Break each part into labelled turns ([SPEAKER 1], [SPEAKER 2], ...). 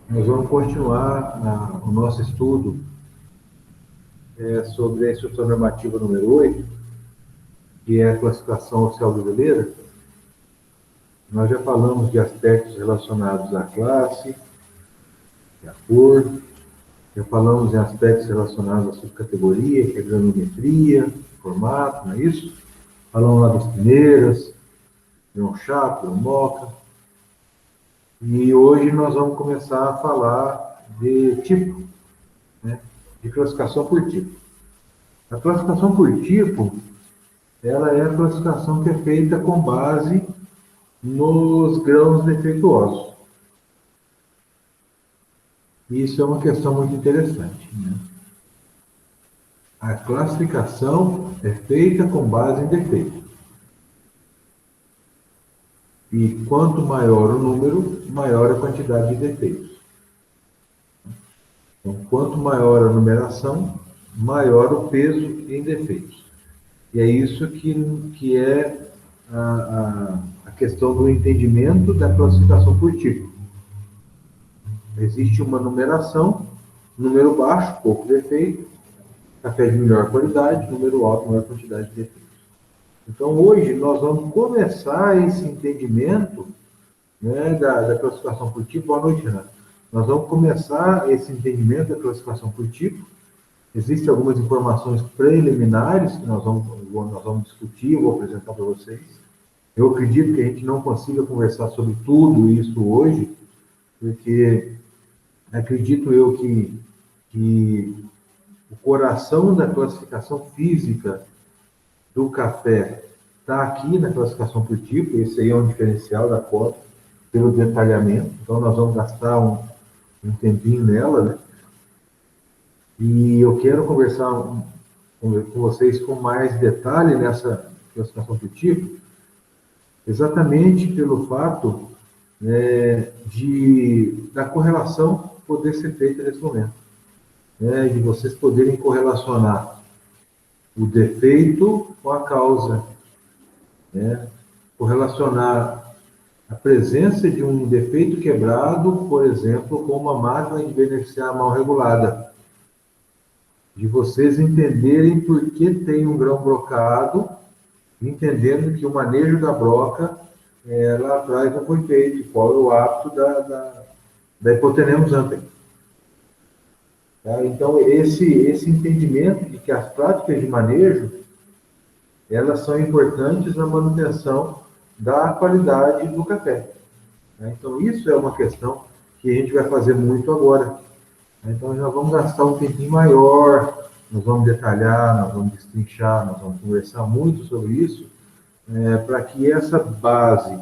[SPEAKER 1] Nós vamos continuar o nosso estudo sobre a instrução normativa número 8, que é a classificação oficial brasileira. Nós já falamos de aspectos relacionados à classe, à cor, já falamos em aspectos relacionados à subcategoria, que é a granometria, formato, não é isso? Falamos lá das peneiras, grão chato, grão moca. E hoje nós vamos começar a falar de tipo, né? De classificação por tipo. A classificação por tipo, ela é a classificação que é feita com base nos grãos defeituosos. E isso é uma questão muito interessante, né? A classificação é feita com base em defeito. E quanto maior o número, maior a quantidade de defeitos. Então, quanto maior a numeração, maior o peso em defeitos. E é isso que é a questão do entendimento da classificação por tipo. Existe uma numeração, número baixo, pouco defeito, café de melhor qualidade, número alto, maior quantidade de defeitos. Então, hoje, nós vamos começar esse entendimento, né, da classificação por tipo. Boa noite, Renato. Nós vamos começar esse entendimento da classificação por tipo. Existem algumas informações preliminares que nós vamos discutir, eu vou apresentar para vocês. Eu acredito que a gente não consiga conversar sobre tudo isso hoje, porque acredito eu que o coração da classificação física do café está aqui na classificação por tipo. Esse aí é um diferencial da cota, pelo detalhamento. Então, nós vamos gastar um tempinho nela, né? E eu quero conversar com vocês com mais detalhe nessa classificação por tipo, exatamente pelo fato da correlação poder ser feita nesse momento, né? De vocês poderem correlacionar o defeito com a causa, né? Correlacionar a presença de um defeito quebrado, por exemplo, com uma máquina de beneficiar mal regulada. De vocês entenderem por que tem um grão brocado, entendendo que o manejo da broca lá atrás não foi feito, qual é o hábito da hipotenemus ampli. Tá? Então, esse entendimento de que as práticas de manejo, elas são importantes na manutenção da qualidade do café. Tá? Então, isso é uma questão que a gente vai fazer muito agora. Então, já vamos gastar um tempinho maior, nós vamos detalhar, nós vamos destrinchar, nós vamos conversar muito sobre isso, para que essa base,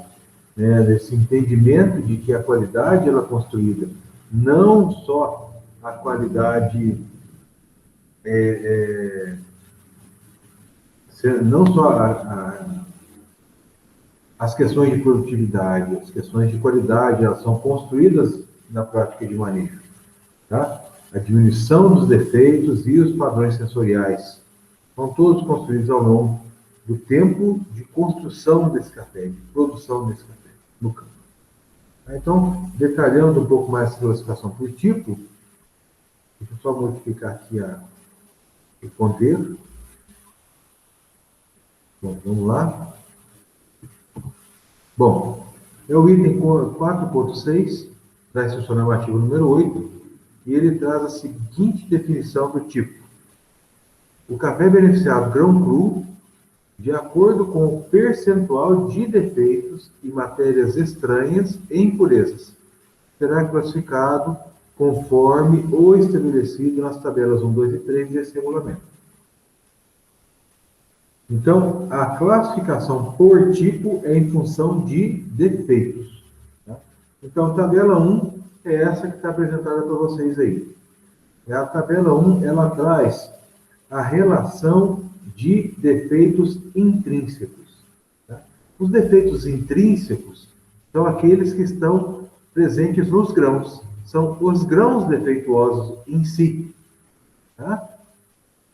[SPEAKER 1] né, desse entendimento de que a qualidade ela é construída, não só a qualidade, não só as questões de produtividade, as questões de qualidade, elas são construídas na prática de manejo. Tá? A diminuição dos defeitos e os padrões sensoriais são todos construídos ao longo do tempo de construção desse café, de produção desse café no campo. Então, detalhando um pouco mais a classificação por tipo, deixa eu só modificar aqui o contexto. Bom, vamos lá. Bom, é o item 4.6 da instrução normativa número 8, e ele traz a seguinte definição do tipo: o café beneficiado grão cru, de acordo com o percentual de defeitos e matérias estranhas e impurezas, será classificado conforme o estabelecido nas tabelas 1, 2 e 3 desse regulamento. Então, a classificação por tipo é em função de defeitos. Tá? Então, a tabela 1 é essa que está apresentada para vocês aí. A tabela 1, ela traz a relação de defeitos intrínsecos. Tá? Os defeitos intrínsecos são aqueles que estão presentes nos grãos. São os grãos defeituosos em si. Tá?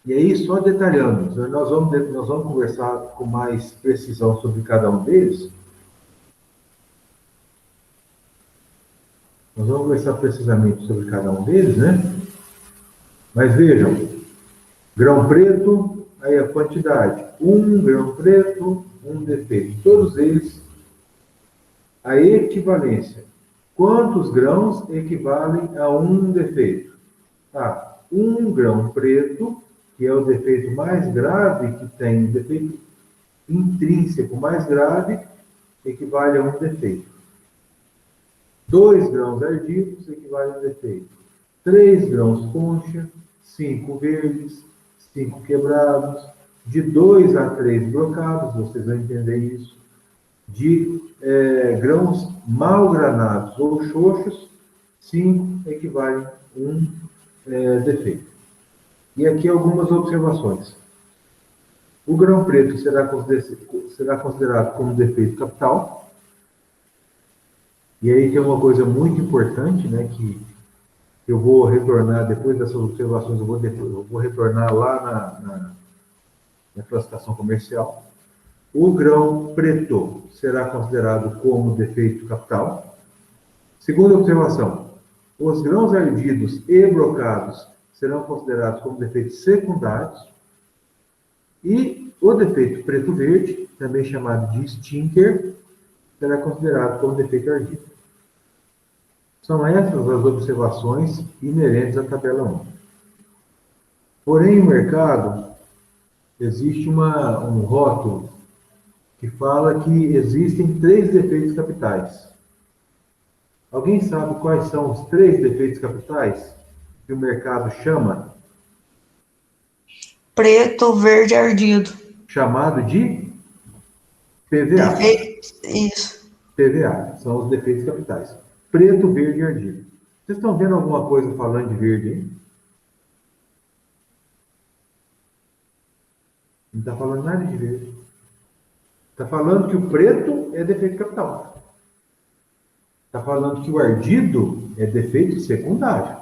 [SPEAKER 1] E aí, só detalhando, nós vamos conversar com mais precisão sobre cada um deles. Nós vamos conversar precisamente sobre cada um deles, né? Mas vejam, grão preto, aí a quantidade, um grão preto, um defeito. Todos eles, a equivalência. Quantos grãos equivalem a um defeito? Ah, um grão preto, que é o defeito mais grave que tem, o defeito intrínseco mais grave, equivale a um defeito. 2 grãos ardidos equivale a um defeito. 3 grãos concha, 5 verdes, 5 quebrados, de 2 a 3 brocados, vocês vão entender isso, de grãos mal granados ou xoxos, 5 equivalem a um defeito. E aqui algumas observações. O grão preto será considerado como defeito capital. E aí tem uma coisa muito importante, né, que eu vou retornar, depois dessas observações, eu vou retornar lá na classificação comercial. O grão preto será considerado como defeito capital. Segunda observação, os grãos ardidos e brocados serão considerados como defeitos secundários. E o defeito preto-verde, também chamado de stinker, será considerado como defeito ardido. São essas as observações inerentes à tabela 1. Porém, no mercado, existe um rótulo que fala que existem 3 defeitos capitais. Alguém sabe quais são os 3 defeitos capitais que o mercado chama?
[SPEAKER 2] Preto, verde, ardido.
[SPEAKER 1] Chamado de PVA.
[SPEAKER 2] Defeito, isso.
[SPEAKER 1] PVA, são os defeitos capitais. Preto, verde e ardido. Vocês estão vendo alguma coisa falando de verde aí? Não está falando nada de verde. Está falando que o preto é defeito capital. Está falando que o ardido é defeito secundário.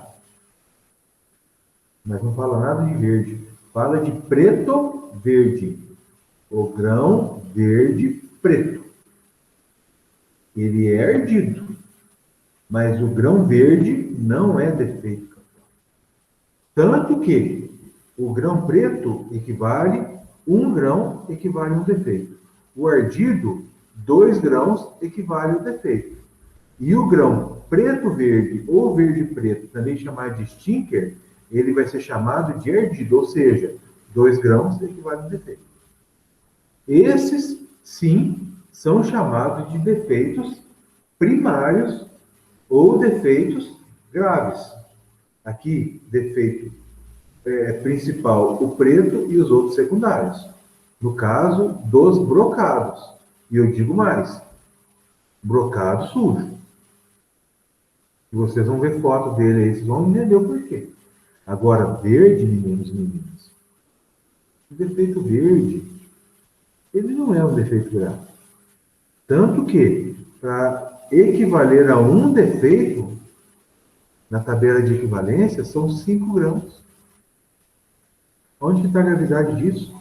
[SPEAKER 1] Mas não fala nada de verde. Fala de preto, verde. O grão verde preto. Ele é ardido. Mas o grão verde não é defeito capital. Tanto que o grão preto equivale, um grão equivale a um defeito. O ardido, 2 grãos equivale ao defeito. E o grão preto-verde ou verde-preto, também chamado de stinker, ele vai ser chamado de ardido, ou seja, 2 grãos equivale a um defeito. Esses, sim, são chamados de defeitos primários ou defeitos graves. Aqui, defeito principal, o preto e os outros secundários. No caso dos brocados. E eu digo mais, brocado sujo. E vocês vão ver foto dele aí, vocês vão entender o porquê. Agora, verde, meninos e meninas, o defeito verde, ele não é um defeito grave. Tanto que, para equivaler a um defeito, na tabela de equivalência, são 5 grãos. Onde está a gravidade disso?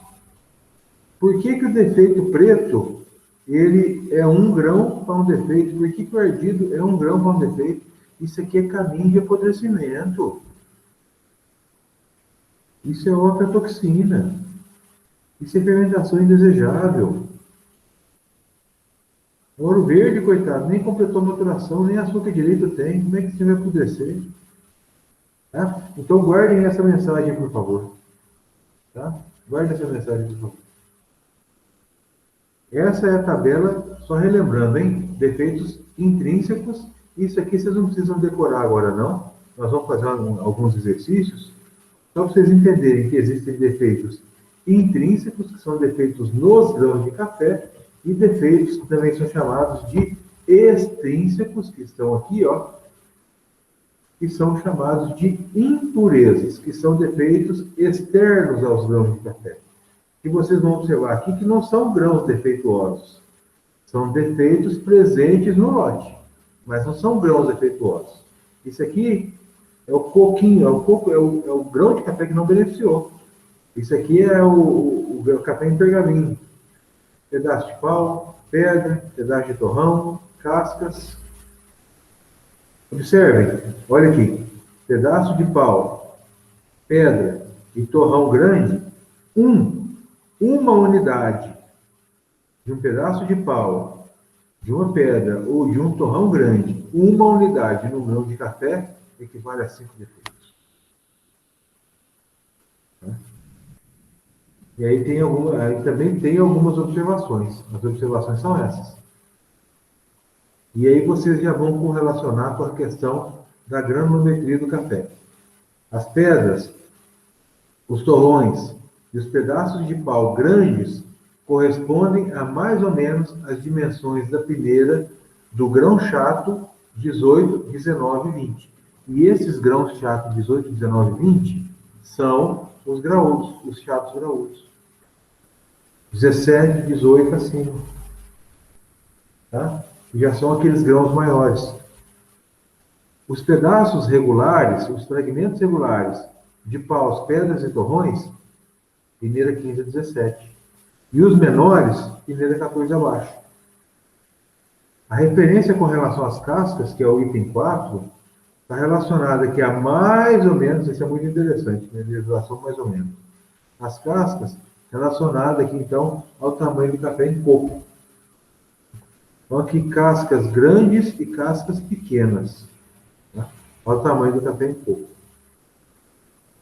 [SPEAKER 1] Por que o defeito preto, ele é 1 grão para um defeito? Por que o ardido é 1 grão para um defeito? Isso aqui é caminho de apodrecimento. Isso é ocratoxina. Isso é fermentação indesejável. O ouro verde, coitado, nem completou a maturação, nem açúcar direito tem. Como é que você vai apodrecer? Tá? Então guardem essa mensagem, por favor. Tá? Guardem essa mensagem, por favor. Essa é a tabela, só relembrando, hein? Defeitos intrínsecos. Isso aqui vocês não precisam decorar agora, não. Nós vamos fazer alguns exercícios, só para vocês entenderem que existem defeitos intrínsecos, que são defeitos nos grãos de café, e defeitos que também são chamados de extrínsecos, que estão aqui, ó, que são chamados de impurezas, que são defeitos externos aos grãos de café. Que vocês vão observar aqui que não são grãos defeituosos, são defeitos presentes no lote, mas não são grãos defeituosos. Isso aqui é o coquinho, é o grão de café que não beneficiou. Isso aqui é o café em pergaminho. Pedaço de pau, pedra, pedaço de torrão, cascas. Observem, olha aqui, pedaço de pau, pedra e torrão grande, uma unidade de um pedaço de pau, de uma pedra ou de um torrão grande, uma unidade no grão de café equivale a 5 defeitos. E aí, aí também tem algumas observações. As observações são essas. E aí vocês já vão correlacionar com a questão da granulometria do café. As pedras, os torrões e os pedaços de pau grandes correspondem a mais ou menos as dimensões da peneira do grão chato 18, 19 e 20. E esses grãos chato 18, 19 e 20 são os graúdos, os chatos graúdos. 17, 18 acima. Tá? Já são aqueles grãos maiores. Os pedaços regulares, os fragmentos regulares de paus, pedras e torrões, peneira 15 a 17. E os menores, peneira 14 abaixo. A referência com relação às cascas, que é o item 4, está relacionada aqui a mais ou menos, isso é muito interessante, né? Legislação mais ou menos. As cascas, relacionada aqui, então, ao tamanho do café em coco. Então, aqui, cascas grandes e cascas pequenas. Tá? Ao tamanho do café em coco.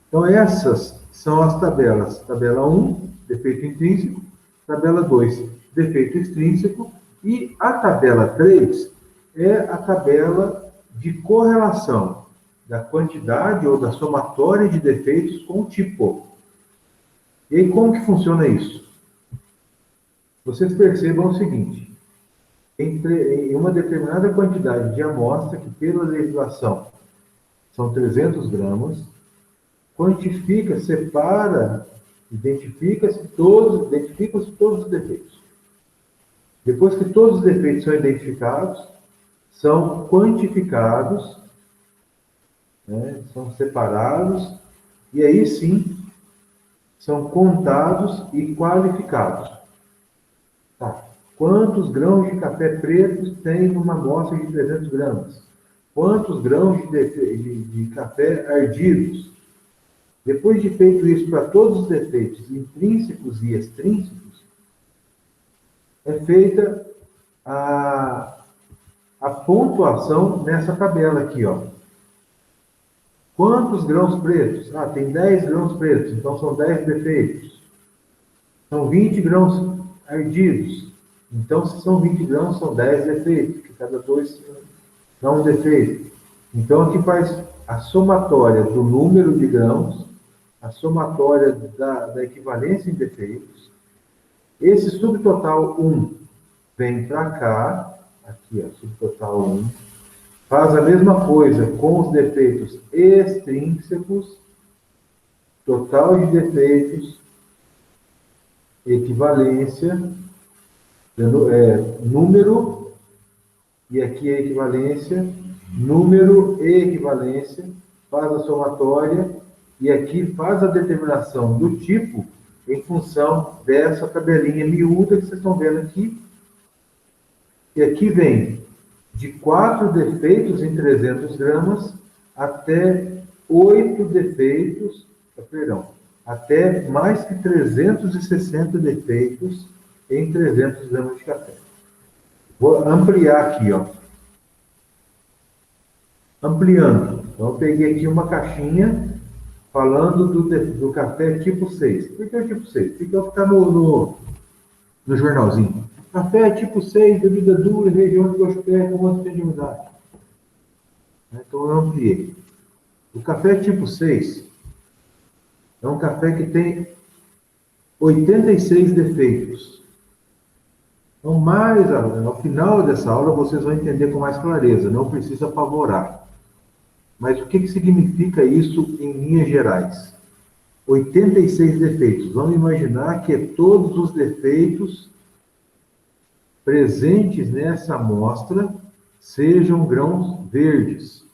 [SPEAKER 1] Então, essas são as tabelas. Tabela 1, defeito intrínseco. Tabela 2, defeito extrínseco. E a tabela 3 é a tabela de correlação da quantidade ou da somatória de defeitos com o tipo. E aí, como que funciona isso? Vocês percebam o seguinte. Em uma determinada quantidade de amostra, que pela legislação são 300 gramas, quantifica, separa, identificam-se todos os defeitos. Depois que todos os defeitos são identificados, são quantificados, né, são separados, e aí sim, são contados e qualificados. Tá. Quantos grãos de café pretos tem numa amostra de 300 gramas? Quantos grãos de café ardidos? Depois de feito isso para todos os defeitos intrínsecos e extrínsecos, é feita a pontuação nessa tabela aqui, ó. Quantos grãos pretos? Ah, tem 10 grãos pretos, então são 10 defeitos. São 20 grãos ardidos. Então, se são 20 grãos, são 10 defeitos, que cada 2 dá um defeito. Então, aqui faz a somatória do número de grãos, a somatória da equivalência em defeitos. Esse subtotal 1 vem para cá, aqui, ó, subtotal 1, faz a mesma coisa com os defeitos extrínsecos, total de defeitos, equivalência, número, e aqui é equivalência, número e equivalência, faz a somatória, e aqui faz a determinação do tipo em função dessa tabelinha miúda que vocês estão vendo aqui. E aqui vem de 4 defeitos em 300 gramas até 8 defeitos, até mais que 360 defeitos em 300 gramas de café. Vou ampliar aqui, ó. Ampliando. Então, eu peguei aqui uma caixinha falando do café tipo 6. Por que é o tipo 6? Porque é o que está no jornalzinho. Café tipo 6, bebida dura, região de gosto-pé, com quanto tem de umidade. Então, eu ampliei. O café tipo 6 é um café que tem 86 defeitos. Então, ao final dessa aula, vocês vão entender com mais clareza, não precisa apavorar. Mas o que significa isso em linhas gerais? 86 defeitos. Vamos imaginar que todos os defeitos presentes nessa amostra sejam grãos verdes.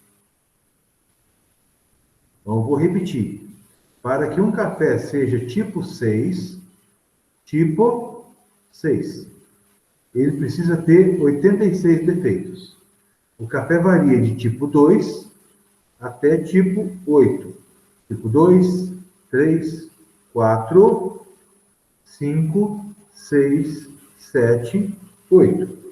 [SPEAKER 1] Então, eu vou repetir. Para que um café seja tipo 6, ele precisa ter 86 defeitos. O café varia de tipo 2 até tipo 8. Tipo 2, 3, 4, 5, 6, 7, 8.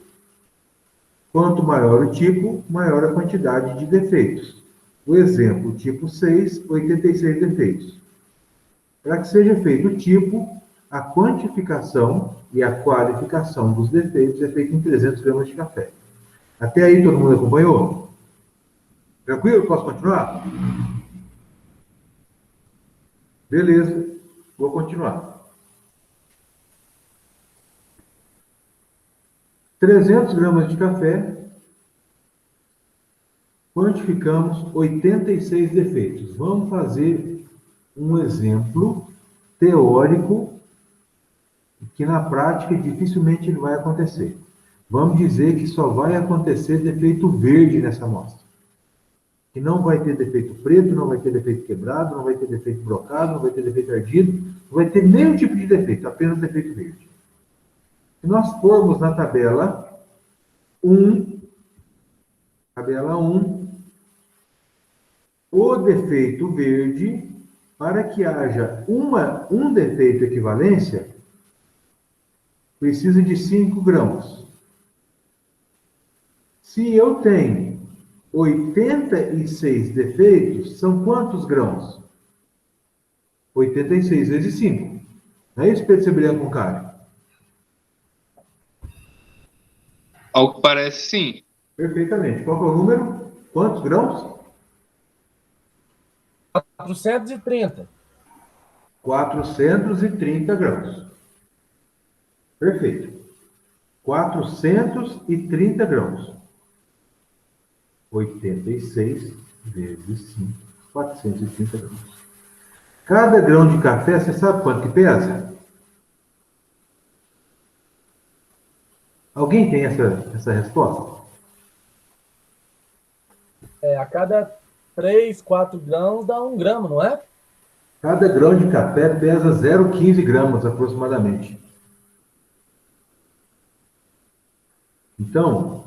[SPEAKER 1] Quanto maior o tipo, maior a quantidade de defeitos. O exemplo, tipo 6, 86 defeitos. Para que seja feito o tipo, a quantificação e a qualificação dos defeitos é feita em 300 gramas de café. Até aí todo mundo acompanhou? Tranquilo? Posso continuar? Beleza, vou continuar. 300 gramas de café, quantificamos 86 defeitos. Vamos fazer um exemplo teórico que na prática dificilmente ele vai acontecer. Vamos dizer que só vai acontecer defeito verde nessa amostra. Que não vai ter defeito preto, não vai ter defeito quebrado, não vai ter defeito brocado, não vai ter defeito ardido, não vai ter nenhum tipo de defeito, apenas defeito verde. Se nós formos na tabela 1, o defeito verde, para que haja um defeito equivalência, precisa de 5 grãos. Se eu tenho 86 defeitos, são quantos grãos? 86 vezes 5. Não é isso, Pedro Sebriano com Cário?
[SPEAKER 3] Ao que parece, sim.
[SPEAKER 1] Perfeitamente. Qual é o número? Quantos grãos?
[SPEAKER 4] 430.
[SPEAKER 1] 430 grãos. Perfeito. 430 grãos. 86 vezes 5, 430 grãos. Cada grão de café, você sabe quanto que pesa? Alguém tem essa resposta?
[SPEAKER 4] A cada 3, 4 grãos dá 1 grama, não é?
[SPEAKER 1] Cada grão de café pesa 0,15 gramas aproximadamente. Então,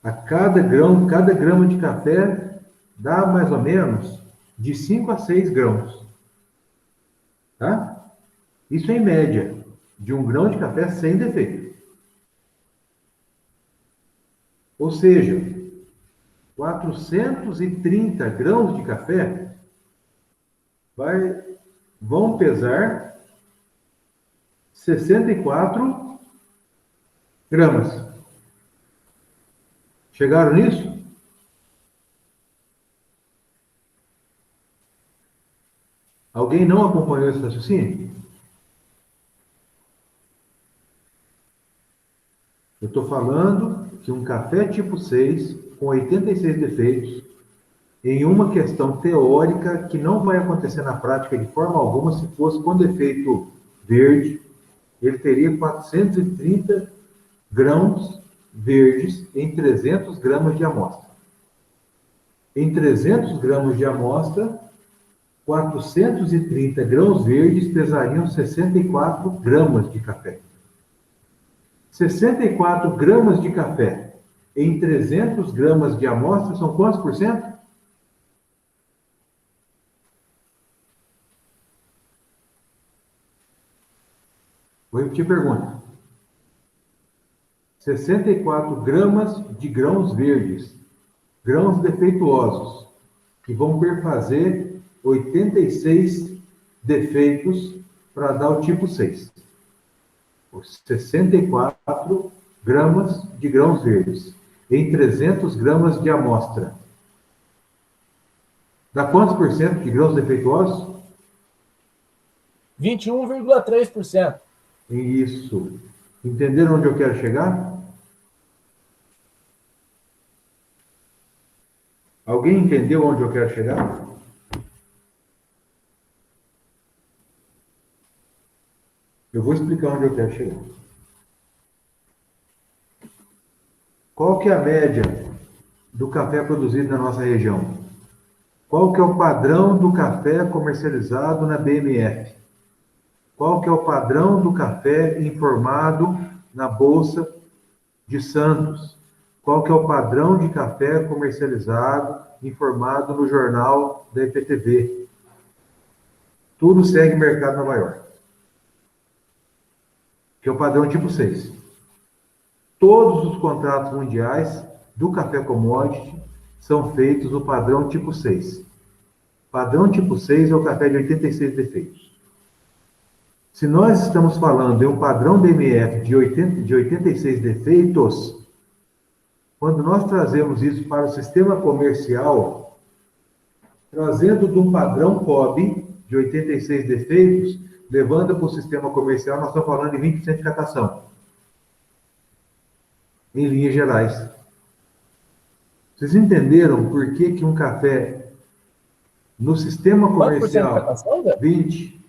[SPEAKER 1] a cada grama de café dá mais ou menos de 5 a 6 grãos. Tá? Isso é em média, de um grão de café sem defeito. Ou seja, 430 grãos de café vão pesar 64 gramas. Chegaram nisso? Alguém não acompanhou esse raciocínio? Eu estou falando que um café tipo 6, com 86 defeitos, em uma questão teórica que não vai acontecer na prática de forma alguma, se fosse com defeito verde, ele teria 430 grãos verdes em 300 gramas de amostra. Em 300 gramas de amostra, 430 grãos verdes pesariam 64 gramas de café. 64 gramas de café em 300 gramas de amostra são quantos por cento? Vou repetir a pergunta. 64 gramas de grãos verdes, grãos defeituosos, que vão perfazer 86 defeitos para dar o tipo 6. 64 gramas de grãos verdes em 300 gramas de amostra. Dá quantos por cento de grãos defeituosos?
[SPEAKER 4] 21,3%.
[SPEAKER 1] Isso. Entenderam onde eu quero chegar? Alguém entendeu onde eu quero chegar? Eu vou explicar onde eu quero chegar. Qual que é a média do café produzido na nossa região? Qual que é o padrão do café comercializado na BMF? Qual que é o padrão do café informado na Bolsa de Santos? qual que é o padrão de café comercializado, informado no jornal da IPTV. Tudo segue mercado Nova York, que é o padrão tipo 6. Todos os contratos mundiais do café commodity são feitos no padrão tipo 6. Padrão tipo 6 é o café de 86 defeitos. Se nós estamos falando em um padrão DMF de 86 defeitos, quando nós trazemos isso para o sistema comercial, trazendo de um padrão COB de 86 defeitos, levando para o sistema comercial, nós estamos falando de 20% de catação. Em linhas gerais. Vocês entenderam por que um café no sistema comercial...
[SPEAKER 4] Quanto por cento de catação, Zé?
[SPEAKER 1] 20.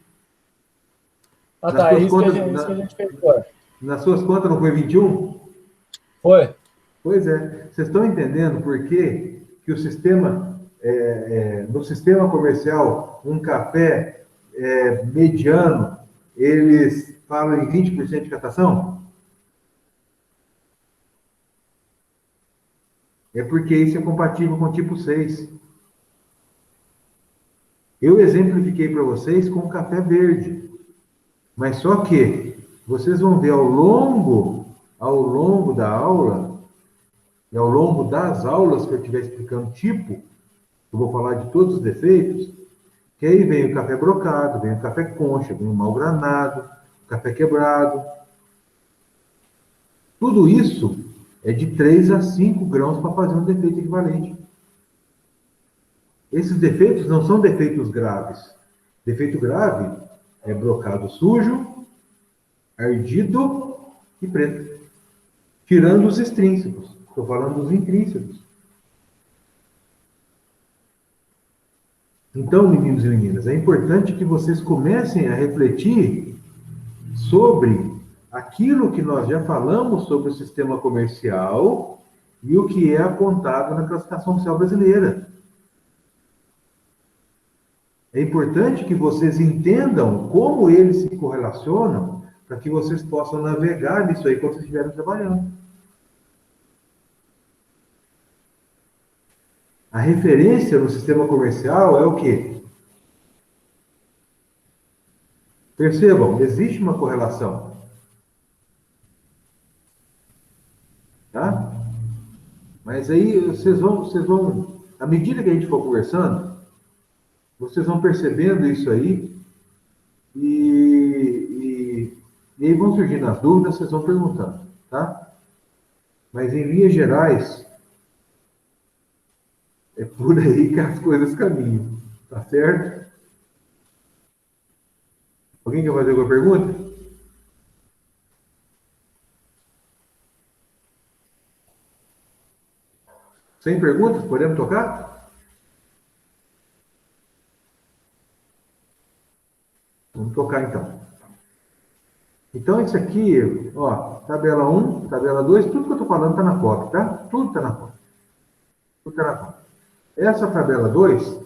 [SPEAKER 4] Ah, tá, é isso que a gente fez agora.
[SPEAKER 1] Nas suas contas não foi 21?
[SPEAKER 4] Foi.
[SPEAKER 1] Pois é. Vocês estão entendendo por que o sistema, no sistema comercial, um café mediano, eles falam em 20% de catação? É porque isso é compatível com o tipo 6. Eu exemplifiquei para vocês com o café verde. Mas só que vocês vão ver ao longo da aula, e ao longo das aulas que eu estiver explicando tipo, eu vou falar de todos os defeitos, que aí vem o café brocado, vem o café concha, vem o mal granado, o café quebrado. Tudo isso é de 3 a 5 grãos para fazer um defeito equivalente. Esses defeitos não são defeitos graves. Defeito grave é brocado sujo, ardido e preto. Tirando os extrínsecos. Estou falando dos intrínsecos. Então, meninos e meninas, é importante que vocês comecem a refletir sobre aquilo que nós já falamos sobre o sistema comercial e o que é apontado na classificação oficial brasileira. É importante que vocês entendam como eles se correlacionam para que vocês possam navegar nisso aí quando vocês estiverem trabalhando. A referência no sistema comercial é o quê? Percebam, existe uma correlação. Tá? Mas aí vocês vão, à medida que a gente for conversando, vocês vão percebendo isso aí e aí vão surgindo as dúvidas, vocês vão perguntando, tá? Mas em linhas gerais, é por aí que as coisas caminham, tá certo? Alguém quer fazer alguma pergunta? Sem perguntas? Podemos tocar? Vamos tocar então. Então, isso aqui, ó, tabela 1, tabela 2, tudo que eu estou falando está na cópia, tá? Tudo está na cópia. Tudo está na cópia. Essa tabela 2,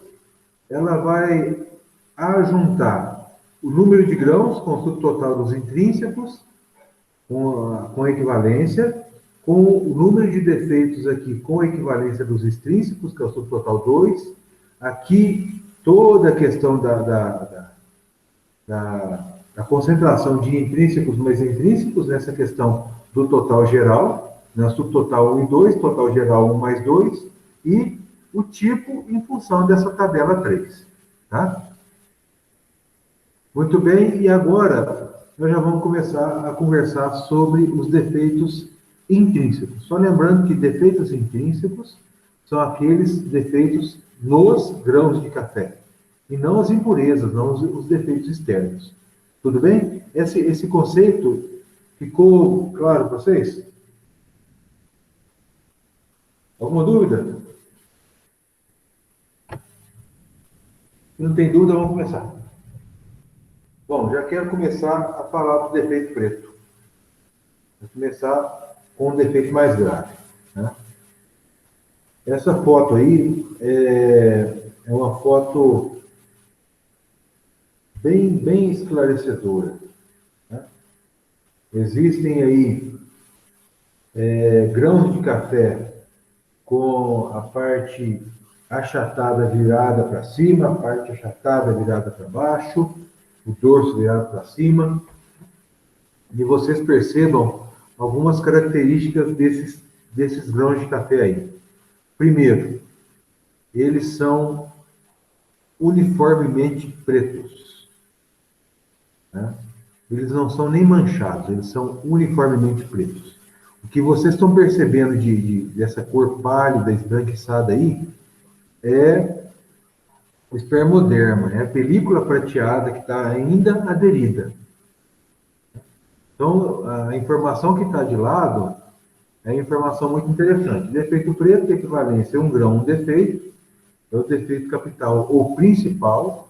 [SPEAKER 1] ela vai ajuntar o número de grãos com o subtotal dos intrínsecos, com a equivalência, com o número de defeitos aqui com a equivalência dos extrínsecos, que é o subtotal 2. Aqui, toda a questão da concentração de intrínsecos mais intrínsecos, nessa questão do total geral, né, subtotal 1 e 2, total geral 1 mais 2, e o tipo em função dessa tabela 3. Tá? Muito bem, e agora nós já vamos começar a conversar sobre os defeitos intrínsecos. Só lembrando que defeitos intrínsecos são aqueles defeitos nos grãos de café, e não as impurezas, não os defeitos externos. Tudo bem? Esse conceito ficou claro para vocês? Alguma dúvida? Se não tem dúvida, vamos começar. Bom, já quero começar a falar do defeito preto. Vou começar com o defeito mais grave. Né? Essa foto aí é uma foto bem esclarecedora. Né? Existem aí grãos de café com a parte achatada virada para cima, a parte achatada virada para baixo, o dorso virado para cima, e vocês percebam algumas características desses grãos de café aí. Primeiro, eles são uniformemente pretos, né? Eles não são nem manchados, eles são uniformemente pretos. O que vocês estão percebendo dessa cor pálida, esbranquiçada aí, é o espermoderma, é a película prateada que está ainda aderida. Então, a informação que está de lado é informação muito interessante. Defeito preto, equivalência a um grão, um defeito, é o defeito capital ou principal,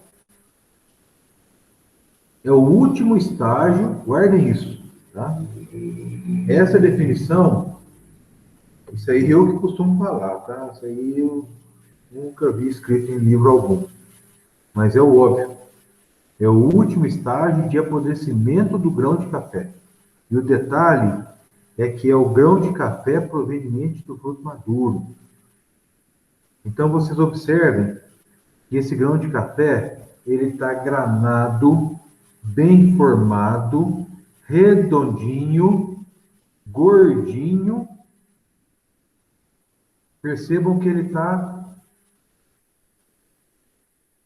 [SPEAKER 1] é o último estágio, guardem isso, tá? Essa definição, isso aí eu que costumo falar, tá? Isso aí eu nunca vi escrito em livro algum, mas é o óbvio. É o último estágio de apodrecimento do grão de café. E o detalhe é que é o grão de café proveniente do fruto maduro. Então, vocês observem que esse grão de café, ele está granado, bem formado, redondinho, gordinho. Percebam que ele está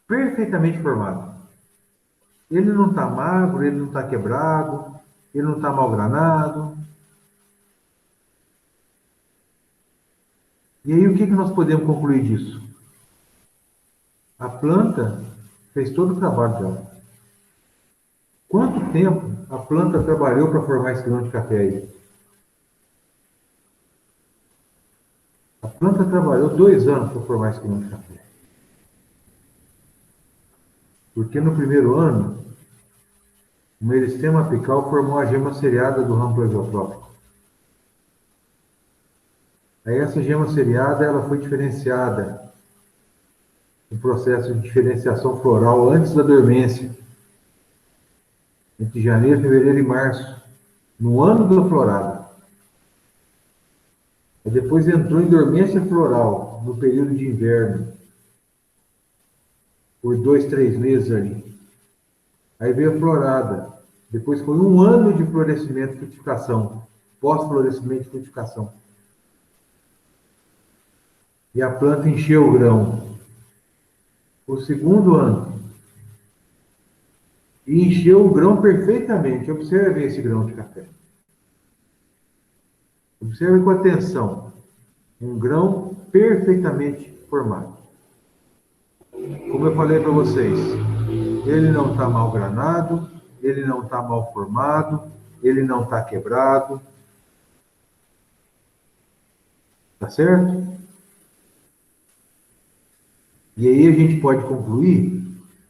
[SPEAKER 1] perfeitamente formado. Ele não está magro, ele não está quebrado, ele não está mal granado. E aí, o que nós podemos concluir disso? A planta fez todo o trabalho dela. Quanto tempo a planta trabalhou para formar esse grão de café aí? A planta trabalhou 2 anos para formar esse grão de café. Porque no primeiro ano, o meristema apical formou a gema seriada do ramo plexiotrópico. Aí essa gema seriada ela foi diferenciada no processo de diferenciação floral antes da dormência, entre janeiro, fevereiro e março, no ano da florada. E depois entrou em dormência floral no período de inverno, por 2, 3 meses ali. Aí veio a florada. Depois foi 1 ano de florescimento e frutificação, pós-florescimento e frutificação. E a planta encheu o grão. O segundo ano. E encheu o grão perfeitamente. Observe esse grão de café. Observe com atenção. Um grão perfeitamente formado. Como eu falei para vocês, ele não está mal granado, ele não está mal formado, ele não está quebrado. Tá certo? E aí a gente pode concluir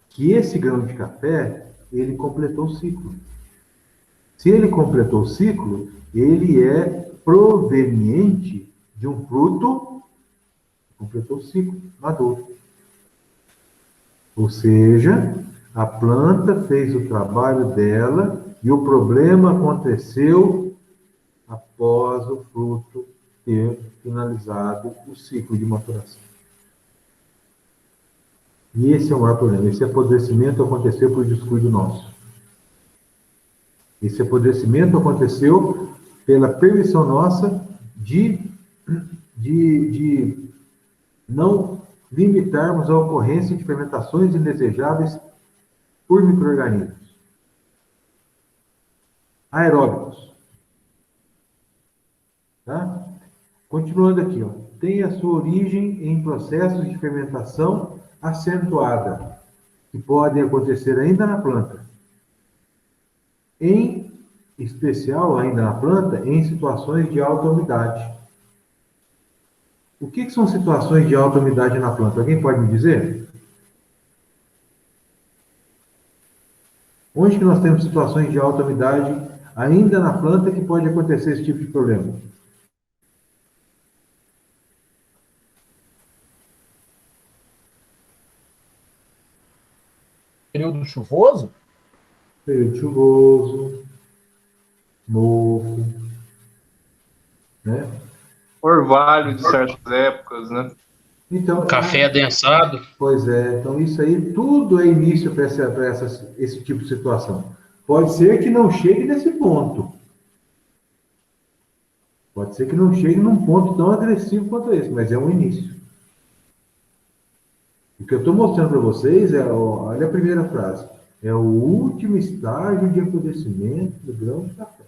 [SPEAKER 1] que esse grão de café, ele completou o ciclo. Se ele completou o ciclo, ele é proveniente de um fruto que completou o ciclo maduro. Ou seja, a planta fez o trabalho dela e o problema aconteceu após o fruto ter finalizado o ciclo de maturação. E esse é o maior problema. Esse apodrecimento aconteceu por descuido nosso. Esse apodrecimento aconteceu pela permissão nossa de não limitarmos a ocorrência de fermentações indesejáveis por micro-organismos aeróbicos. Tá? Continuando aqui, ó, tem a sua origem em processos de fermentação acentuada, que podem acontecer ainda na planta. Em especial, ainda na planta, em situações de alta umidade. O que são situações de alta umidade na planta? Alguém pode me dizer? Onde que nós temos situações de alta umidade ainda na planta que pode acontecer esse tipo de problema?
[SPEAKER 4] Período chuvoso?
[SPEAKER 1] Período chuvoso, mofo. né?
[SPEAKER 3] Orvalho de certas épocas, né?
[SPEAKER 1] Então,
[SPEAKER 5] Café adensado.
[SPEAKER 1] pois é, então isso aí tudo é início para esse tipo de situação. Pode ser que não chegue nesse ponto. Pode ser que não chegue num ponto tão agressivo quanto esse, mas é um início. O que eu estou mostrando para vocês olha a primeira frase, é o último estágio de apodrecimento do grão de café.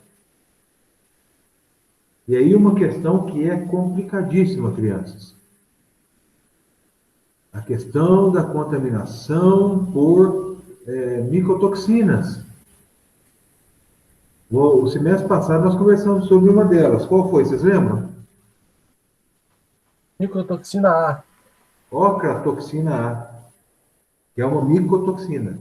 [SPEAKER 1] E aí uma questão que é complicadíssima, crianças. A questão da contaminação por micotoxinas. O semestre passado nós conversamos sobre uma delas. Qual foi? Vocês lembram?
[SPEAKER 4] Microtoxina A.
[SPEAKER 1] Ocratoxina A, que é uma micotoxina.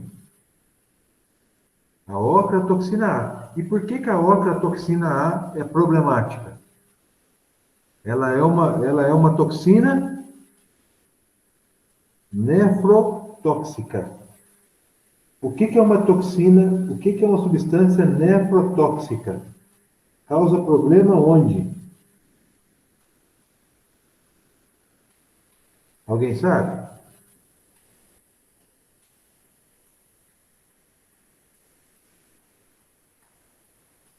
[SPEAKER 1] A ocratoxina A. E por que a ocratoxina A é problemática? Ela é uma toxina nefrotóxica. O que é uma toxina? O que é uma substância nefrotóxica? Causa problema onde? Alguém sabe?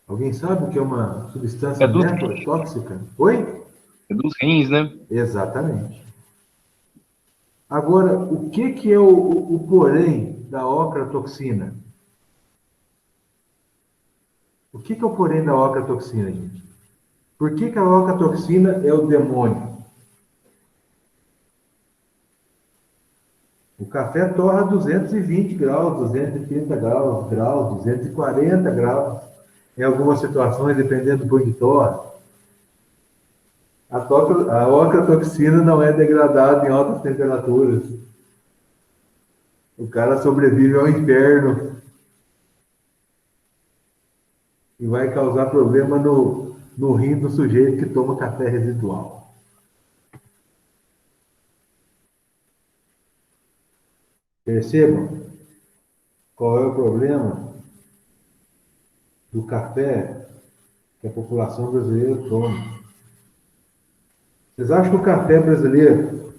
[SPEAKER 1] Alguém sabe o que é uma substância
[SPEAKER 3] É dos
[SPEAKER 1] nefrotóxica? Oi?
[SPEAKER 3] É dos rins, né?
[SPEAKER 1] Exatamente. Agora, o que é o porém da ocratoxina? O que é o porém da ocratoxina, gente? Por que a ocratoxina é o demônio? O café torra a 220 graus, 230 graus, 240 graus. Em algumas situações, dependendo do banho de torra. A ocratoxina não é degradada em altas temperaturas. O cara sobrevive ao inferno. E vai causar problema no rim do sujeito que toma café residual. Percebam qual é o problema do café que a população brasileira toma. Vocês acham que o café brasileiro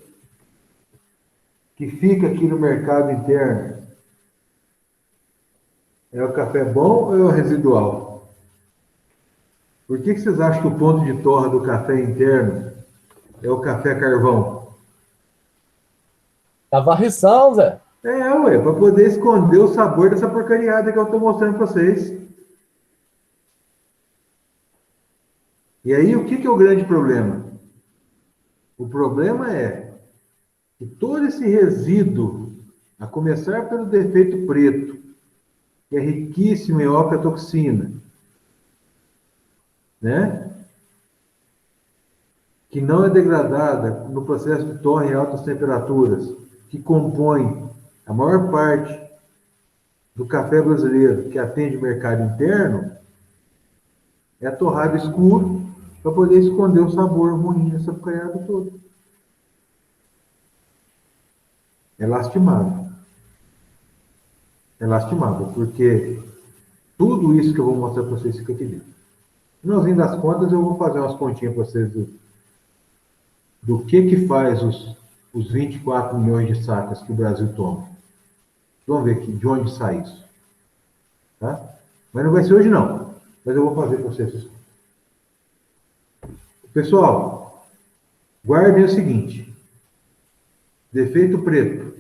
[SPEAKER 1] que fica aqui no mercado interno é o café bom ou é o residual? Por que vocês acham que o ponto de torra do café interno é o café carvão?
[SPEAKER 4] A varrição, Zé.
[SPEAKER 1] Ué, para poder esconder o sabor dessa porcariada que eu estou mostrando para vocês. E aí, o que é o grande problema? O problema é que todo esse resíduo, a começar pelo defeito preto, que é riquíssimo em ocratoxina, né? Que não é degradada no processo de torra em altas temperaturas, que compõe a maior parte do café brasileiro que atende o mercado interno, é torrado escuro para poder esconder o sabor ruim dessa porcariada toda. É lastimável. É lastimável, porque tudo isso que eu vou mostrar para vocês fica aqui dentro. No fim das contas, eu vou fazer umas continhas para vocês do que faz os 24 milhões de sacas que o Brasil toma. Vamos ver aqui de onde sai isso. Tá? Mas não vai ser hoje, não. Mas eu vou fazer para vocês. Pessoal, guardem o seguinte. Defeito preto.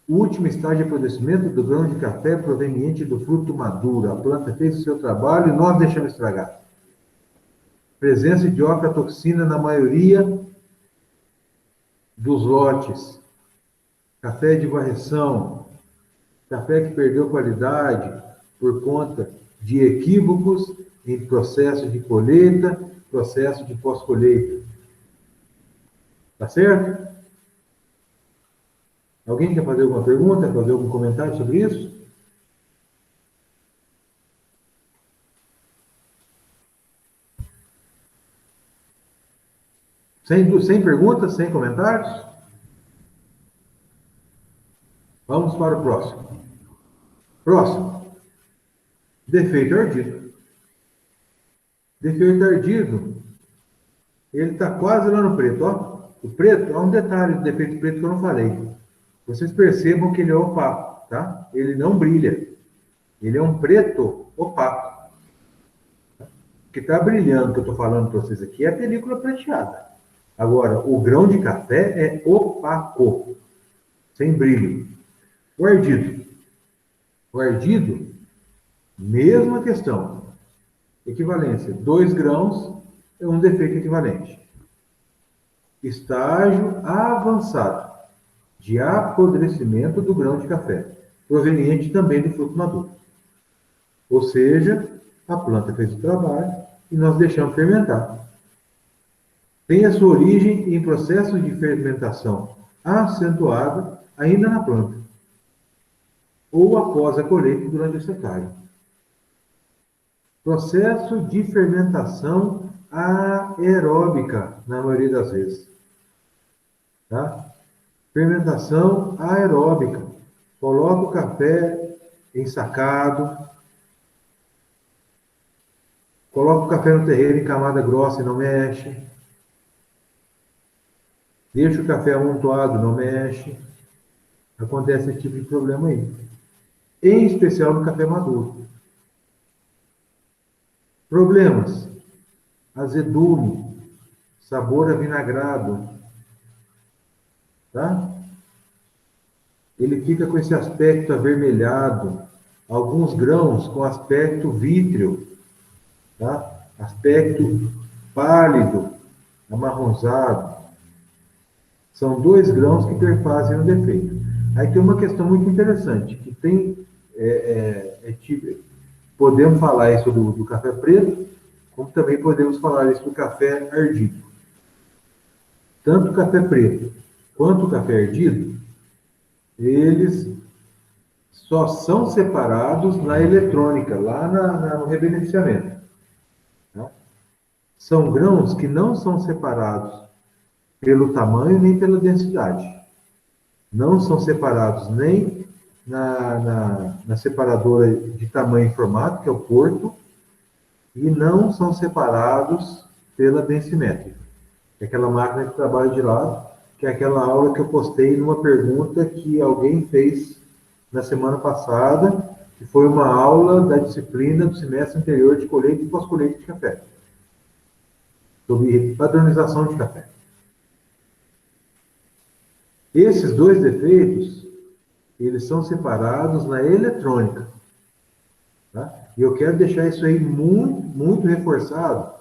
[SPEAKER 1] O último estágio de apodrecimento do grão de café proveniente do fruto maduro. A planta fez o seu trabalho e nós deixamos estragar. Presença de ocratoxina na maioria dos lotes. Café de varreção. Café que perdeu qualidade por conta de equívocos em processo de colheita, processo de pós-colheita. Tá certo? Alguém quer fazer alguma pergunta, fazer algum comentário sobre isso? Sem perguntas, sem comentários? Vamos para o próximo. Próximo. Defeito ardido. Defeito ardido Ele está quase lá no preto, ó. O preto, há um detalhe do defeito preto que eu não falei. Vocês percebam que ele é opaco, tá? Ele não brilha. Ele é um preto opaco. O que está brilhando, que eu estou falando para vocês aqui, é a película prateada. Agora, o grão de café é opaco, sem brilho. O ardido. O ardido, mesma questão. Equivalência, 2 grãos é um defeito equivalente. Estágio avançado de apodrecimento do grão de café, proveniente também do fruto maduro. Ou seja, a planta fez o trabalho e nós deixamos fermentar. Tem a sua origem em processo de fermentação acentuada ainda na planta, ou após a colheita durante a secagem. Processo de fermentação aeróbica, na maioria das vezes. Tá? Fermentação aeróbica. Coloca o café ensacado, coloca o café no terreiro em camada grossa e não mexe. Deixa o café amontoado, não mexe. Acontece esse tipo de problema aí. Em especial no café maduro. Problemas: azedume, sabor avinagrado, tá? Ele fica com esse aspecto avermelhado, alguns grãos com aspecto vítreo, tá? Aspecto pálido, amarronzado. São 2 grãos que perfazem o defeito. Aí tem uma questão muito interessante, que tem podemos falar isso do café preto, como também podemos falar isso do café ardido. Tanto o café preto quanto o café ardido, eles só são separados na eletrônica, lá no rebeneficiamento. Tá? São grãos que não são separados pelo tamanho nem pela densidade. Não são separados nem na separadora de tamanho e formato, que é o porto, e não são separados pela densimétrica, que é aquela máquina que trabalha de lado, que é aquela aula que eu postei numa pergunta que alguém fez na semana passada, que foi uma aula da disciplina do semestre anterior de colheita e pós-colheita de café, sobre padronização de café. Esses 2 defeitos, eles são separados na eletrônica. Tá? E eu quero deixar isso aí muito, muito reforçado,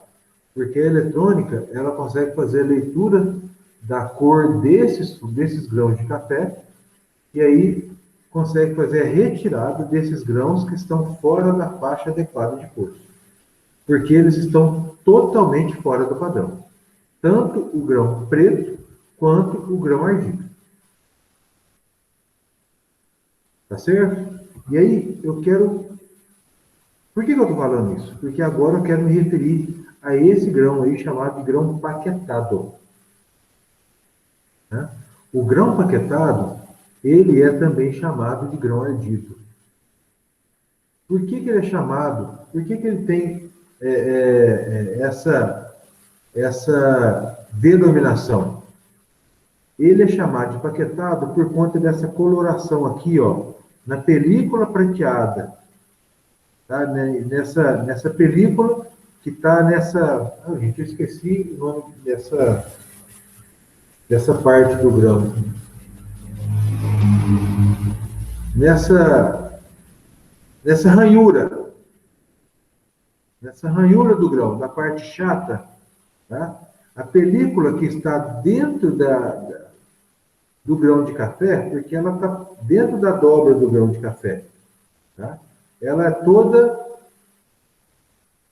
[SPEAKER 1] porque a eletrônica, ela consegue fazer a leitura da cor desses grãos de café, e aí consegue fazer a retirada desses grãos que estão fora da faixa adequada de cor. Porque eles estão totalmente fora do padrão. Tanto o grão preto, quanto o grão ardido. Tá certo? E aí, eu quero... Por que eu estou falando isso? Porque agora eu quero me referir a esse grão aí, chamado de grão paquetado. Né? O grão paquetado, ele é também chamado de grão ardido. Por que ele é chamado? Por que ele tem essa denominação? Ele é chamado de paquetado por conta dessa coloração aqui, ó, na película prateada, tá? Nessa película que está nessa... Ah, gente, eu esqueci o nome dessa parte do grão. Nessa ranhura. Nessa ranhura do grão, da parte chata, tá? A película que está dentro do grão de café, porque ela está dentro da dobra do grão de café, tá? Ela é toda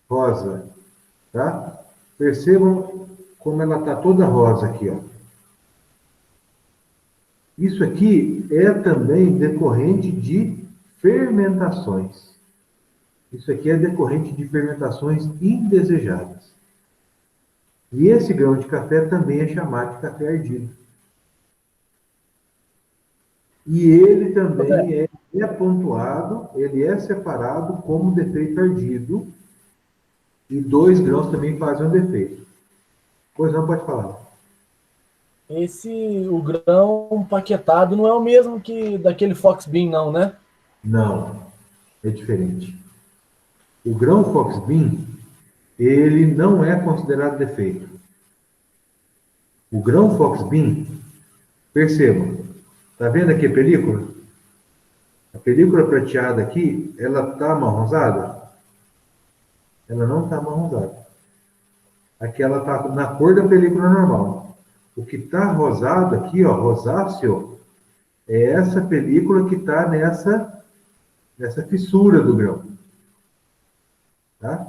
[SPEAKER 1] rosa, tá? Percebam como ela está toda rosa aqui, ó. Isso aqui é também decorrente de fermentações. Isso aqui é decorrente de fermentações indesejadas. E esse grão de café também é chamado de café ardido. E ele também é pontuado, ele é separado como defeito ardido, e 2 grãos também fazem um defeito. Pois não, pode falar.
[SPEAKER 4] O grão paquetado não é o mesmo que daquele Fox Bean, não, né?
[SPEAKER 1] Não, é diferente. O grão Fox Bean, ele não é considerado defeito. O grão Fox Bean, percebam, tá vendo aqui a película? A película prateada aqui, ela tá amarronzada? Ela não está amarronzada. Aqui ela está na cor da película normal. O que está rosado aqui, ó, rosáceo, é essa película que está nessa fissura do grão. Tá?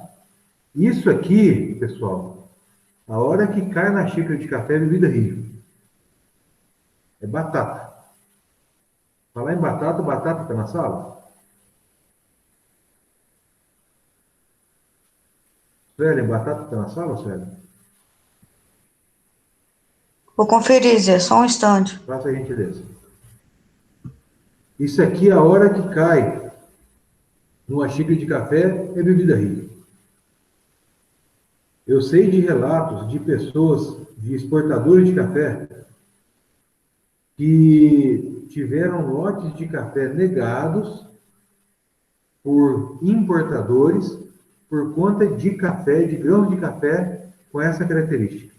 [SPEAKER 1] Isso aqui, pessoal, a hora que cai na xícara de café é bebida rígida. É batata. Falar em batata, batata está na sala? Suelen, batata está na sala, Suelen?
[SPEAKER 2] Vou conferir, Zé, só um instante.
[SPEAKER 1] Faça a gentileza. Isso aqui, a hora que cai numa xícara de café, é bebida rígida. Eu sei de relatos de pessoas, de exportadores de café, que tiveram lotes de café negados por importadores por conta de café, de grãos de café com essa característica.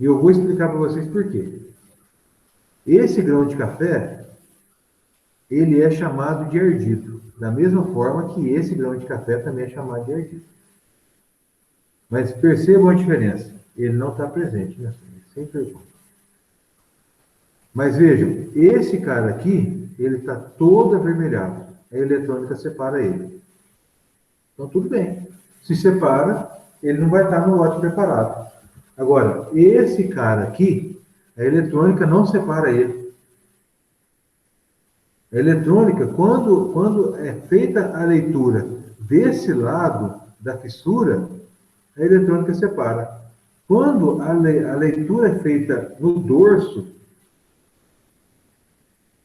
[SPEAKER 1] E eu vou explicar para vocês por quê. Esse grão de café, ele é chamado de ardido, da mesma forma que esse grão de café também é chamado de ardido. Mas percebam a diferença. Ele não está presente, né? Sem pergunta. Mas vejam, esse cara aqui, ele está todo avermelhado. A eletrônica separa ele. Então, tudo bem. Se separa, ele não vai estar no lote preparado. Agora, esse cara aqui, a eletrônica não separa ele. A eletrônica, quando é feita a leitura desse lado da fissura, a eletrônica separa. Quando a leitura é feita no dorso,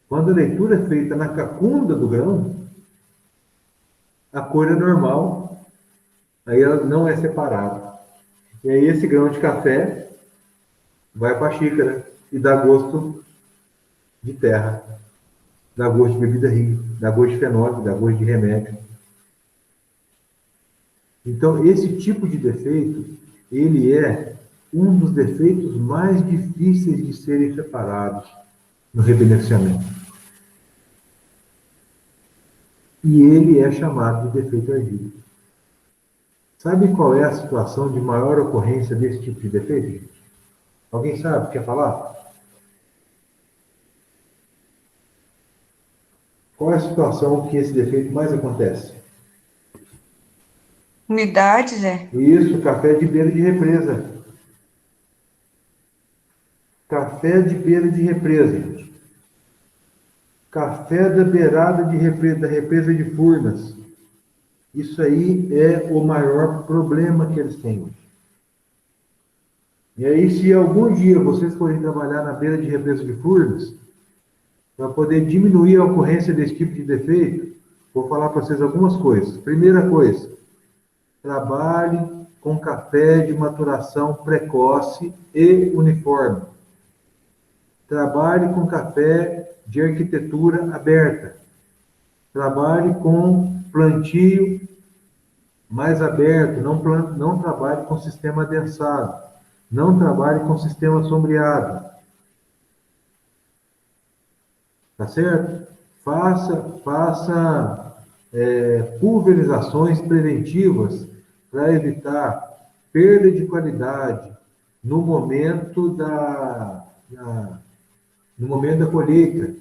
[SPEAKER 1] quando a leitura é feita na cacunda do grão, a cor é normal, aí ela não é separada. E aí esse grão de café vai para a xícara e dá gosto de terra, dá gosto de bebida rígida, dá gosto de fenólico, dá gosto de remédio. Então, esse tipo de defeito, ele é um dos defeitos mais difíceis de serem separados no rebeneficiamento. E ele é chamado de defeito ardido. Sabe qual é a situação de maior ocorrência desse tipo de defeito, gente? Alguém sabe? Quer falar? Qual é a situação que esse defeito mais acontece?
[SPEAKER 2] Umidade, Zé?
[SPEAKER 1] Isso, café de beira de represa. Café de beira de represa, gente. Café da beirada de represa, da represa de Furnas. Isso aí é o maior problema que eles têm hoje. E aí, se algum dia vocês forem trabalhar na beira de represa de Furnas, para poder diminuir a ocorrência desse tipo de defeito, vou falar para vocês algumas coisas. Primeira coisa, trabalhe com café de maturação precoce e uniforme. Trabalhe com café de arquitetura aberta. Trabalhe com plantio mais aberto. Não trabalhe com sistema adensado. Não trabalhe com sistema sombreado. Tá certo? Faça pulverizações preventivas para evitar perda de qualidade no momento da colheita,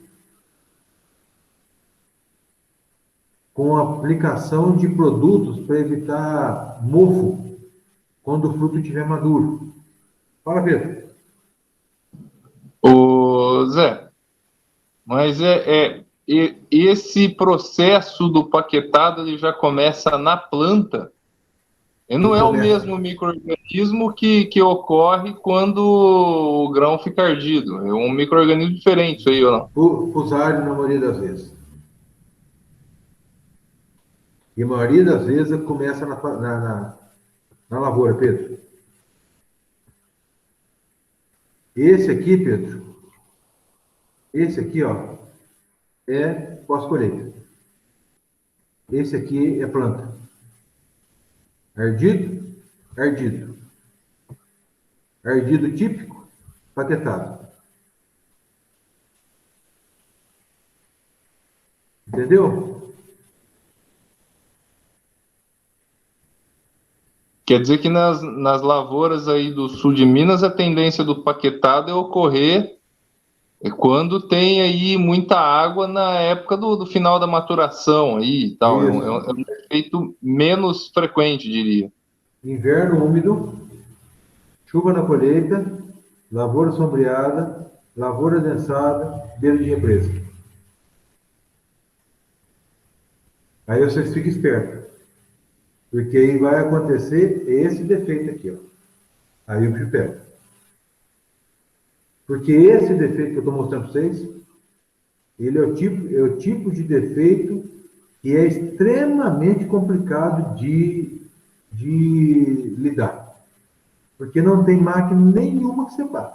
[SPEAKER 1] com a aplicação de produtos para evitar mofo quando o fruto estiver maduro. Fala, Pedro.
[SPEAKER 3] Ô, Zé, mas esse processo do paquetado ele já começa na planta. E não é o mesmo micro-organismo que ocorre quando o grão fica ardido. É um micro-organismo diferente, isso aí ou não?
[SPEAKER 1] Fusarium na maioria das vezes. E a maioria das vezes começa na lavoura, Pedro. Esse aqui, Pedro, esse aqui, ó, é pós-colheita. Esse aqui é planta. Ardido, ardido. Ardido típico, paquetado. Entendeu?
[SPEAKER 3] Quer dizer que nas lavouras aí do sul de Minas, a tendência do paquetado é ocorrer quando tem aí muita água na época do final da maturação aí e tal. É um efeito menos frequente, diria.
[SPEAKER 1] Inverno úmido, chuva na colheita, lavoura sombreada, lavoura densada, beira de represa. Aí vocês fiquem espertos, porque aí vai acontecer esse defeito aqui, ó. Aí eu te pego. Porque esse defeito que eu estou mostrando para vocês, ele é o tipo de defeito que é extremamente complicado de lidar. Porque não tem máquina nenhuma que separe.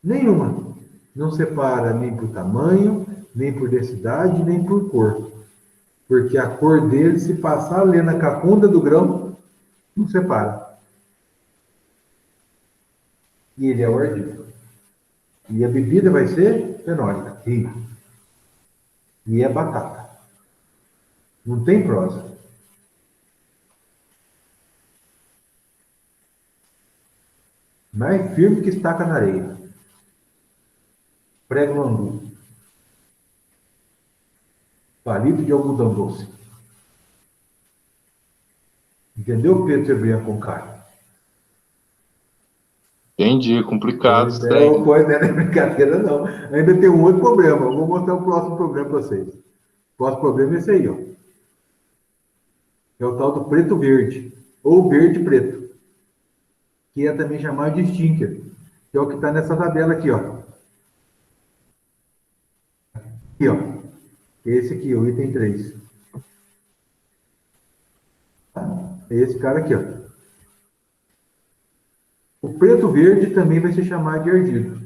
[SPEAKER 1] Nenhuma. Não separa nem por tamanho, nem por densidade, nem por cor. Porque a cor dele, se passar ali na cacunda do grão, não separa. E ele é ordido. E a bebida vai ser fenólica, rica. E é batata. Não tem prosa. Mais firme que estaca na areia. Prego no angu. Palito de algodão doce. Entendeu, Pedro Cerveira com carne?
[SPEAKER 3] Entendi, complicado isso daí.
[SPEAKER 1] Não, pois não é brincadeira, não. Ainda tem um outro problema. Eu vou mostrar o próximo problema para vocês. O próximo problema é esse aí, ó. É o tal do preto-verde. Ou verde-preto. Que é também chamado de stinker. Que é o que está nessa tabela aqui, ó. Aqui, ó. Esse aqui, o item 3. É esse cara aqui, ó. O preto verde também vai se chamar de ardido.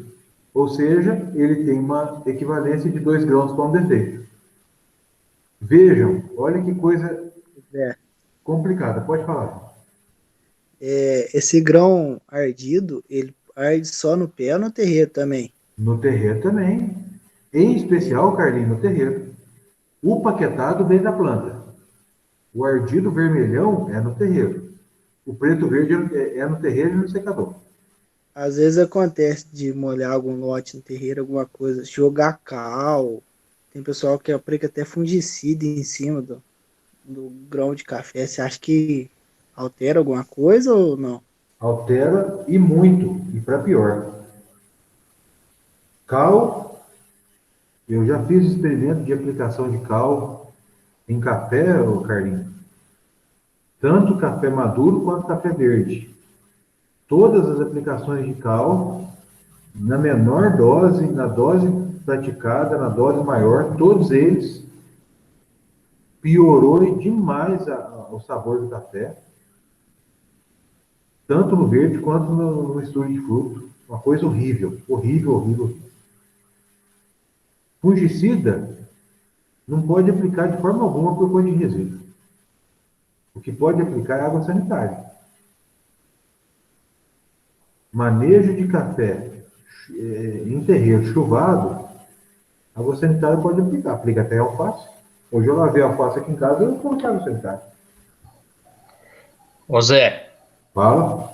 [SPEAKER 1] Ou seja, ele tem uma equivalência de 2 grãos com defeito. Vejam, olha que coisa complicada. Pode falar.
[SPEAKER 5] Esse grão ardido, ele arde só no pé ou no terreiro também?
[SPEAKER 1] No terreiro também. Em especial, Carlinhos, no terreiro. O paquetado vem da planta. O ardido vermelhão é no terreiro. O preto verde é no terreiro e no secador.
[SPEAKER 5] Às vezes acontece de molhar algum lote no terreiro, alguma coisa, jogar cal. Tem pessoal que aplica até fungicida em cima do grão de café. Você acha que altera alguma coisa ou não?
[SPEAKER 1] Altera e muito, e para pior. Cal, eu já fiz experimento de aplicação de cal em café, Carlinhos. Tanto café maduro quanto café verde. Todas as aplicações de cal, na menor dose, na dose praticada, na dose maior, todos eles piorou demais o sabor do café, tanto no verde quanto no mistura de fruto. Uma coisa horrível, horrível, horrível. Fungicida não pode aplicar de forma alguma por conta de resíduo. O que pode aplicar é água sanitária. Manejo de café em terreiro chuvado, água sanitária pode aplicar. Aplica até alface. Hoje eu lavei a alface aqui em casa e eu coloquei água sanitária.
[SPEAKER 6] Ô Zé,
[SPEAKER 1] Fala.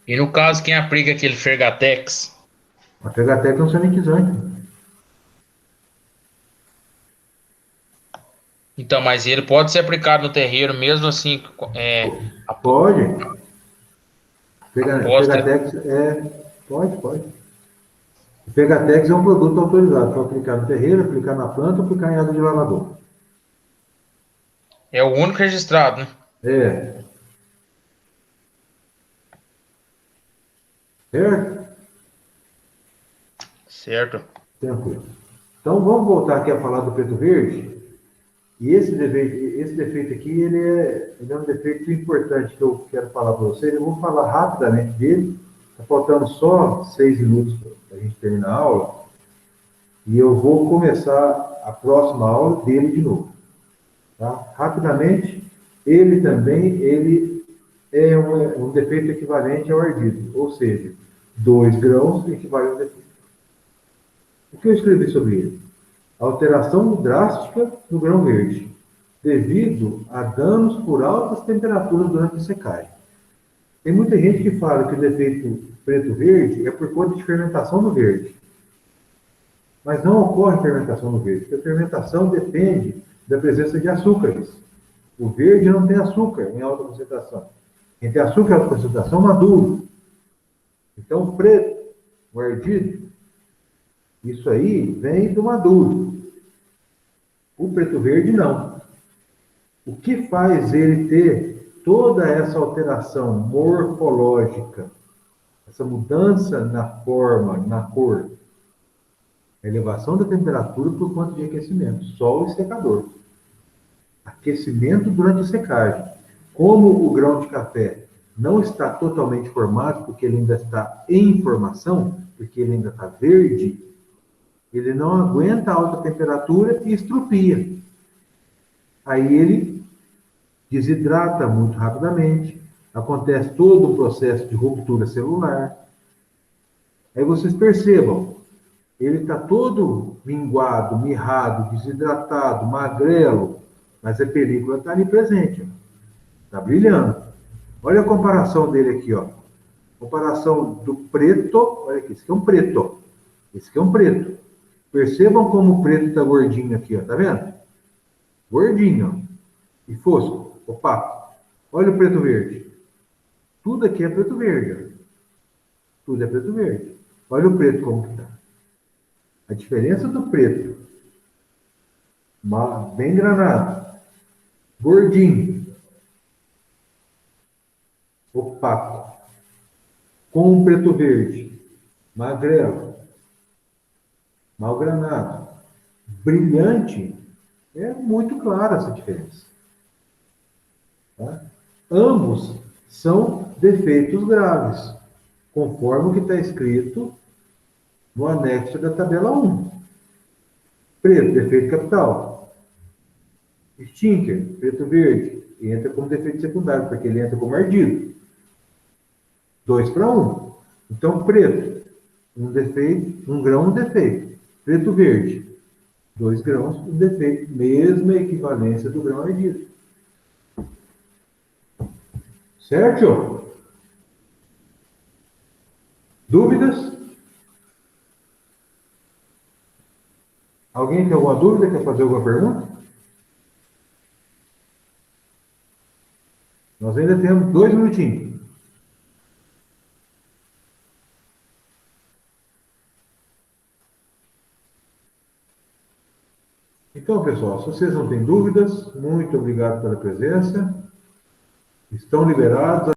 [SPEAKER 6] e no caso quem aplica aquele Fergatex?
[SPEAKER 1] A Pegatec é um sanitizante.
[SPEAKER 6] Então, mas ele pode ser aplicado no terreiro mesmo assim,
[SPEAKER 1] Pode.
[SPEAKER 6] Aposta.
[SPEAKER 1] Pegatex pode. O Pegatex é um produto autorizado para aplicar no terreiro, aplicar na planta, aplicar em água de lavador.
[SPEAKER 6] é o único registrado, né?
[SPEAKER 1] Certo?
[SPEAKER 6] Certo.
[SPEAKER 1] Tranquilo. Então vamos voltar aqui a falar do preto verde. E esse defeito aqui, ele é um defeito importante que eu quero falar para vocês. Eu vou falar rapidamente dele Está faltando só 6 minutos para a gente terminar a aula. E eu vou começar a próxima aula dele de novo. Tá? Rapidamente, ele é um defeito equivalente ao ardido, ou seja, 2 grãos equivale a um defeito. O que eu escrevi sobre ele? Alteração drástica no grão verde, devido a danos por altas temperaturas durante a secagem. Tem muita gente que fala que o defeito preto-verde é por conta de fermentação no verde. Mas não ocorre fermentação no verde, porque a fermentação depende da presença de açúcares. O verde não tem açúcar em alta concentração. Quem tem açúcar em alta concentração, maduro. Então, o preto, o ardido, isso aí vem do maduro. O preto-verde, não. O que faz ele ter toda essa alteração morfológica, essa mudança na forma, na cor, a elevação da temperatura por conta de aquecimento, sol e secador. Aquecimento durante a secagem. Como o grão de café não está totalmente formado, porque ele ainda está em formação, porque ele ainda está verde, ele não aguenta a alta temperatura e estrupia. Aí ele desidrata muito rapidamente, acontece todo um processo de ruptura celular. Aí vocês percebam, ele está todo minguado, mirrado, desidratado, magrelo, mas a película está ali presente, está brilhando. Olha a comparação dele aqui, ó. Comparação do preto, olha aqui, esse aqui é um preto, ó. Esse aqui é um preto. Percebam como o preto está gordinho aqui, ó, tá vendo? Gordinho, ó. E fosco, opaco. Olha o preto verde. Tudo aqui é preto verde, ó. Tudo é preto verde. Olha o preto como que tá. A diferença do preto, bem granado, gordinho, opaco, com um preto verde, magrelo, mal granado, brilhante, é muito clara essa diferença. Tá? Ambos são defeitos graves, conforme o que está escrito no anexo da tabela 1. Preto, defeito capital. Stinker, preto verde, entra como defeito secundário, porque ele entra como ardido. 2 para 1. Então, preto, um defeito, 1 grão, um defeito. Preto verde, 2 grãos, um defeito. Mesma equivalência do grão ardido. Certo? Dúvidas? Alguém tem alguma dúvida? Quer fazer alguma pergunta? Nós ainda temos 2 minutinhos. Então, pessoal, se vocês não têm dúvidas, muito obrigado pela presença. Estão liberados.